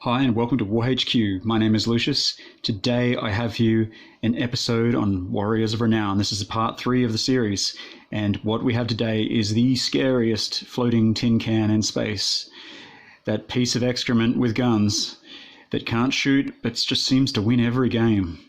Hi and welcome to WarHQ. My name is Lucius. Today I have you an episode on Warriors of Renown. This is part 3 of the series, and what we have today is the scariest floating tin can in space. That piece of excrement with guns that can't shoot but just seems to win every game.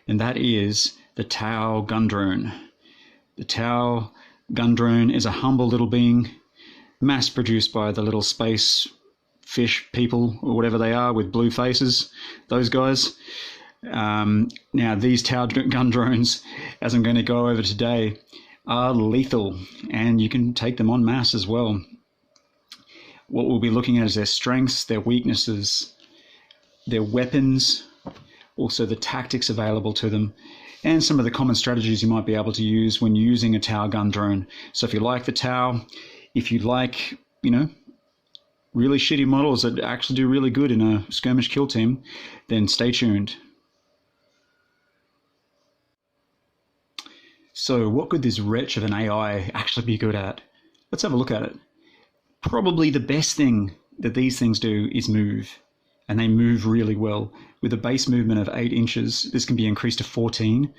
And that is the Tau gun drone. The Tau gun drone is a humble little being, mass produced by the little space fish people or whatever they are with blue faces, those guys. Now these Tau gun drones, as I'm going to go over today, are lethal, and you can take them en masse as well. What we'll be looking at is their strengths, their weaknesses, their weapons, also the tactics available to them, and some of the common strategies you might be able to use when using a Tau gun drone. So if you like the Tau, if you like, really shitty models that actually do really good in a skirmish kill team, then stay tuned. So what could this wretch of an AI actually be good at? Let's have a look at it. Probably the best thing that these things do is move, and they move really well. With a base movement of 8 inches, this can be increased to 14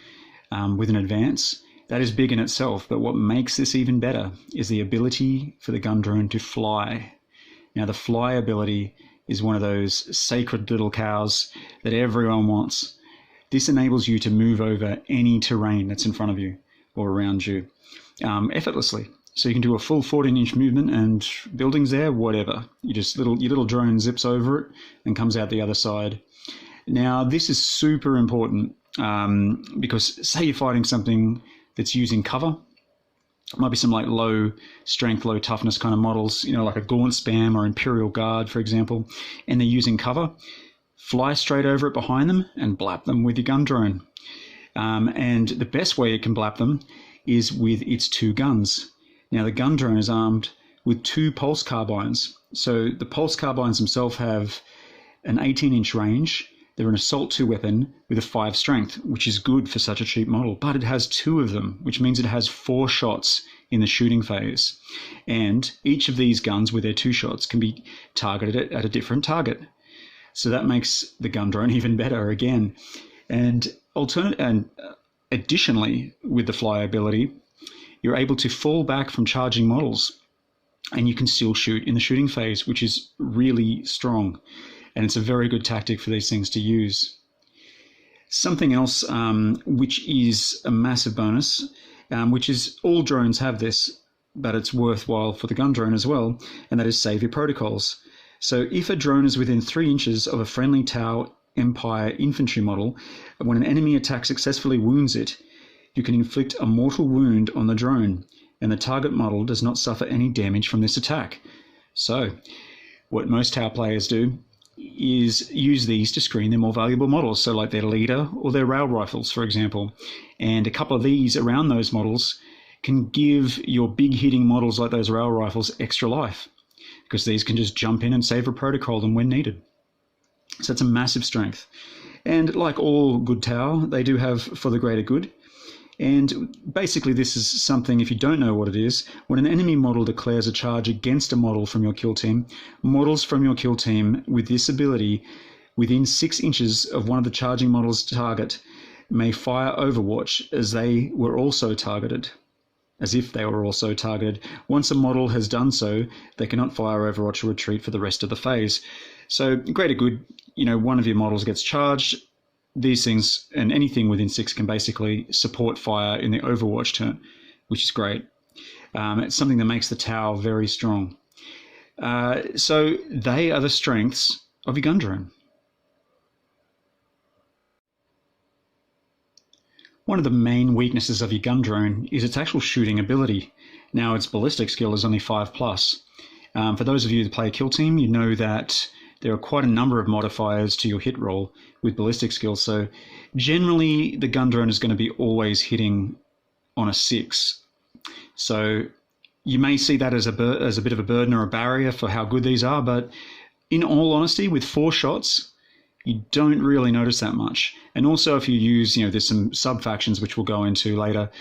with an advance. That is big in itself, but what makes this even better is the ability for the gun drone to fly. Now, the fly ability is one of those sacred little cows that everyone wants. This enables you to move over any terrain that's in front of you or around you effortlessly. So you can do a full 14-inch movement, and buildings there, whatever. Your little drone zips over it and comes out the other side. Now, this is super important because say you're fighting something that's using cover. It might be some like low strength, low toughness kind of models, like a Gaunt Spam or Imperial Guard, for example, and they're using cover. Fly straight over it behind them and blap them with your gun drone. And the best way you can blap them is with its 2 guns. Now, the gun drone is armed with 2 pulse carbines. So the pulse carbines themselves have an 18-inch range. They're an Assault 2 weapon with a 5 strength, which is good for such a cheap model, but it has 2 of them, which means it has 4 shots in the shooting phase. And each of these guns with their 2 shots can be targeted at a different target. So that makes the gun drone even better again. And additionally, with the fly ability, you're able to fall back from charging models, and you can still shoot in the shooting phase, which is really strong. And it's a very good tactic for these things to use. Something else which is a massive bonus, which is all drones have this, but it's worthwhile for the gun drone as well, and that is save your protocols. So if a drone is within 3 inches of a friendly Tau Empire infantry model, when an enemy attack successfully wounds it, you can inflict a mortal wound on the drone, and the target model does not suffer any damage from this attack. So what most Tau players do is use these to screen their more valuable models, so like their leader or their rail rifles, for example. And a couple of these around those models can give your big hitting models like those rail rifles extra life, because these can just jump in and save a protocol them when needed. So it's a massive strength. And like all good Tau, they do have for the greater good. And basically this is something, if you don't know what it is, when an enemy model declares a charge against a model from your kill team, models from your kill team with this ability within 6 inches of one of the charging model's target may fire Overwatch as they were also targeted, as if they were also targeted. Once a model has done so, they cannot fire Overwatch or retreat for the rest of the phase. So greater good, one of your models gets charged. These things and anything within 6 can basically support fire in the Overwatch turn, which is great. It's something that makes the Tau very strong. So they are the strengths of your gun drone. One of the main weaknesses of your gun drone is its actual shooting ability. Now, its ballistic skill is only 5+. For those of you that play a kill team, you know that there are quite a number of modifiers to your hit roll with ballistic skills. So generally, the gun drone is going to be always hitting on a 6. So you may see that as a bit of a burden or a barrier for how good these are. But in all honesty, with 4 shots, you don't really notice that much. And also if you use, there's some sub-factions which we'll go into later,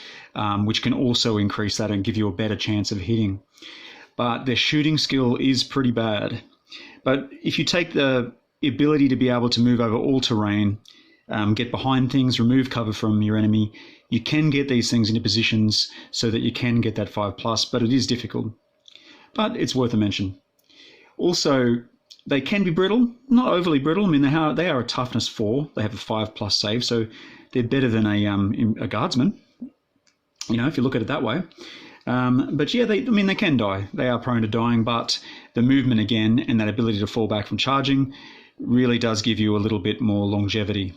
which can also increase that and give you a better chance of hitting. But their shooting skill is pretty bad. But if you take the ability to be able to move over all terrain, get behind things, remove cover from your enemy. You can get these things into positions so that you can get that 5+, but it is difficult. But it's worth a mention. Also, they can be brittle, not overly brittle. I mean, they are a toughness 4. They have a 5+ save, so they're better than a guardsman, if you look at it that way. But yeah, they can die. They are prone to dying, but the movement again and that ability to fall back from charging really does give you a little bit more longevity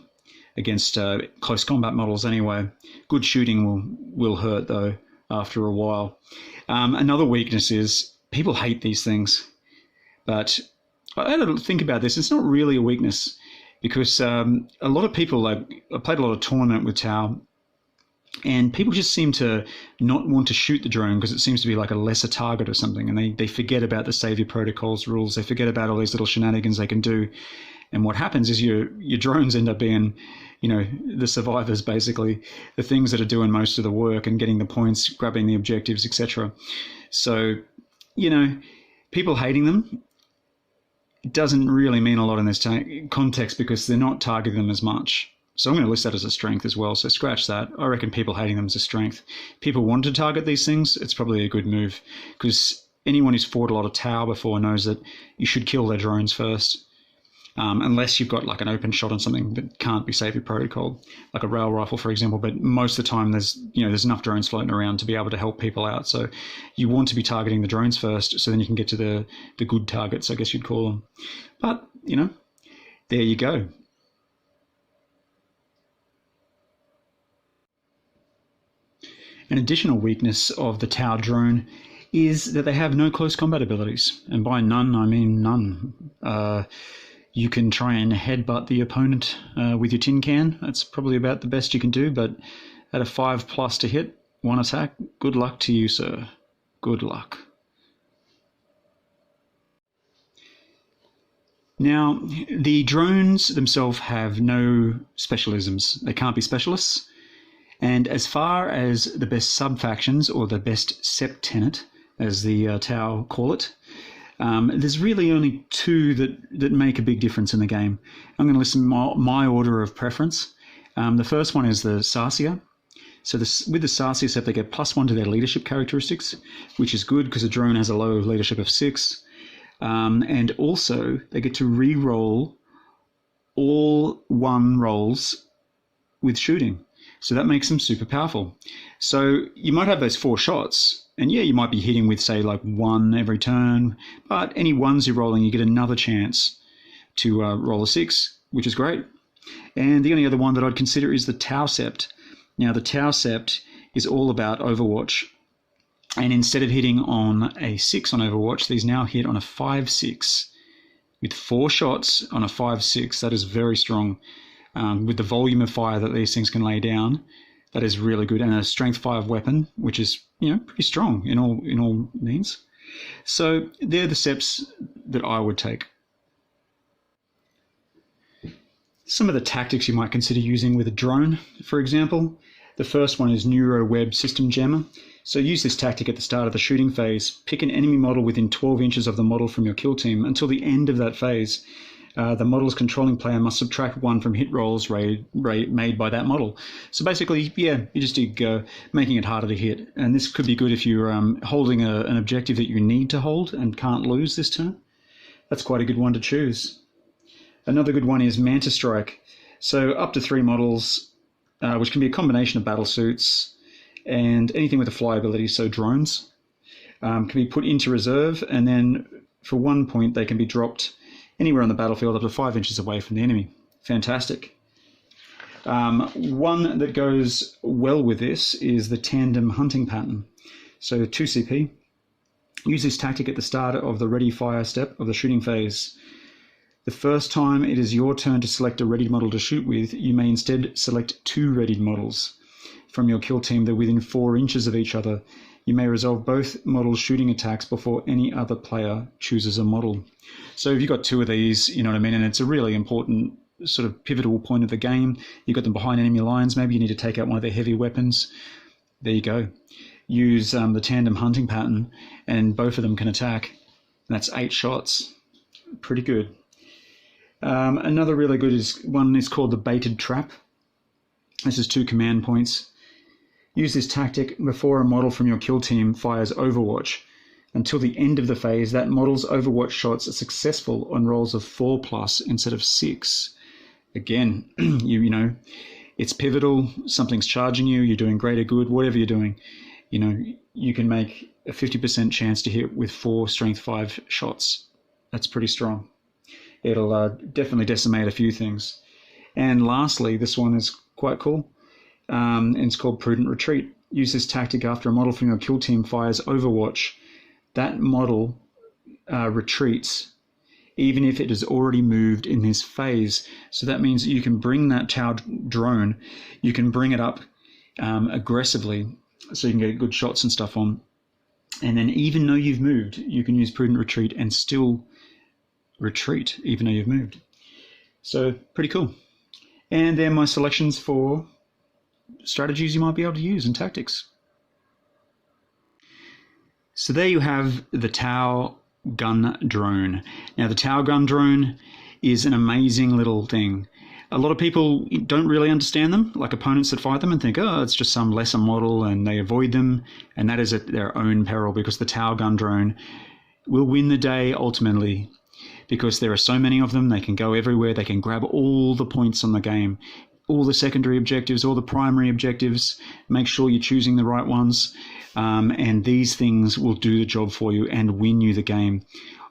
against close combat models anyway. Good shooting will hurt, though, after a while. Another weakness is people hate these things. But I had to think about this. It's not really a weakness because a lot of people, I played a lot of tournament with Tau, and people just seem to not want to shoot the drone because it seems to be like a lesser target or something, and they forget about the Savior Protocols rules. They forget about all these little shenanigans they can do. And what happens is your drones end up being, the survivors, basically, the things that are doing most of the work and getting the points, grabbing the objectives, etc. So, people hating them, it doesn't really mean a lot in this context because they're not targeting them as much. So I'm going to list that as a strength as well. So scratch that. I reckon people hating them is a strength. People want to target these things. It's probably a good move because anyone who's fought a lot of Tau before knows that you should kill their drones first. Unless you've got like an open shot on something that can't be Savior Protocol, like a rail rifle, for example. But most of the time, there's enough drones floating around to be able to help people out. So you want to be targeting the drones first, so then you can get to the good targets, I guess you'd call them. But there you go. An additional weakness of the Tau drone is that they have no close combat abilities, and by none I mean none. You can try and headbutt the opponent with your tin can. That's probably about the best you can do, but at a 5+ to hit, 1 attack, good luck to you, sir. Good luck. Now, the drones themselves have no specialisms. They can't be specialists. And as far as the best sub-factions, or the best sept-tenet, as the Tau call it, there's really only 2 that make a big difference in the game. I'm going to list my order of preference. The first one is the Sarsia. So with the Sarsia sept, they get +1 to their leadership characteristics, which is good because the drone has a low leadership of 6. And also, they get to re-roll all 1 rolls with shooting. So that makes them super powerful. So you might have those 4 shots, and yeah, you might be hitting with, say, like 1 every turn, but any 1s you're rolling, you get another chance to roll a 6, which is great. And the only other one that I'd consider is the Tau sept. Now, the Tau sept is all about Overwatch, and instead of hitting on a 6 on Overwatch, these now hit on a 5/6. With 4 shots on a 5/6, that is very strong. With the volume of fire that these things can lay down, that is really good. And a strength 5 weapon, which is pretty strong in all means. So they're the septs that I would take. Some of the tactics you might consider using with a drone, for example. The first one is Neuro Web System Jammer. So use this tactic at the start of the shooting phase. Pick an enemy model within 12 inches of the model from your kill team. Until the end of that phase, the model's controlling player must subtract 1 from hit rolls made by that model. So basically, yeah, you just do making it harder to hit. And this could be good if you're holding an objective that you need to hold and can't lose this turn. That's quite a good one to choose. Another good one is Manta Strike. So up to 3 models, which can be a combination of battle suits and anything with a fly ability, so drones, can be put into reserve, and then for 1 point they can be dropped anywhere on the battlefield up to 5 inches away from the enemy. Fantastic. One that goes well with this is the tandem hunting pattern. So 2 CP. Use this tactic at the start of the ready fire step of the shooting phase. The first time it is your turn to select a readied model to shoot with, you may instead select 2 readied models from your kill team that are within 4 inches of each other. You may resolve both models' shooting attacks before any other player chooses a model. So if you've got 2 of these, you know what I mean, and it's a really important sort of pivotal point of the game. You've got them behind enemy lines. Maybe you need to take out one of their heavy weapons. There you go. Use the tandem hunting pattern, and both of them can attack. And that's 8 shots. Pretty good. Another really good one is called the baited trap. This is 2 command points. Use this tactic before a model from your kill team fires Overwatch. Until the end of the phase, that model's Overwatch shots are successful on rolls of 4+ instead of 6. Again, you know, it's pivotal. Something's charging you. You're doing greater good. Whatever you're doing, you know, you can make a 50% chance to hit with 4 strength 5 shots. That's pretty strong. It'll definitely decimate a few things. And lastly, this one is quite cool. And it's called Prudent Retreat. Use this tactic after a model from your kill team fires Overwatch. That model retreats even if it has already moved in this phase. So that means that you can bring that Tau drone, you can bring it up aggressively so you can get good shots and stuff on. And then even though you've moved, you can use Prudent Retreat and still retreat even though you've moved. So pretty cool. And they're my selections for strategies you might be able to use and tactics. So there you have the Tau gun drone. Now the Tau gun drone is an amazing little thing. A lot of people don't really understand them, like opponents that fight them and think, oh, it's just some lesser model, and they avoid them, and that is at their own peril, because the Tau gun drone will win the day ultimately, because there are so many of them. They can go everywhere. They can grab all the points on the game, all the secondary objectives, all the primary objectives. Make sure you're choosing the right ones, and these things will do the job for you and win you the game.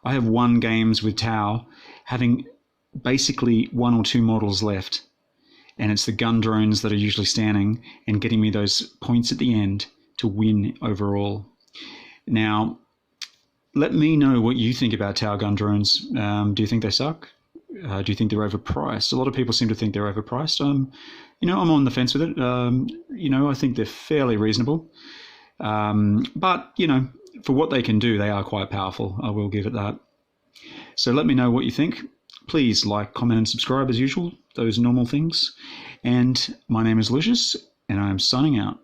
I have won games with Tau having basically 1 or 2 models left, and it's the gun drones that are usually standing and getting me those points at the end to win overall. Now, let me know what you think about Tau gun drones. Do you think they suck? Do you think they're overpriced? A lot of people seem to think they're overpriced. You know, I'm on the fence with it. You know, I think they're fairly reasonable. But, you know, for what they can do, they are quite powerful. I will give it that. So let me know what you think. Please like, comment, and subscribe as usual, those normal things. And my name is Lucius, and I'm signing out.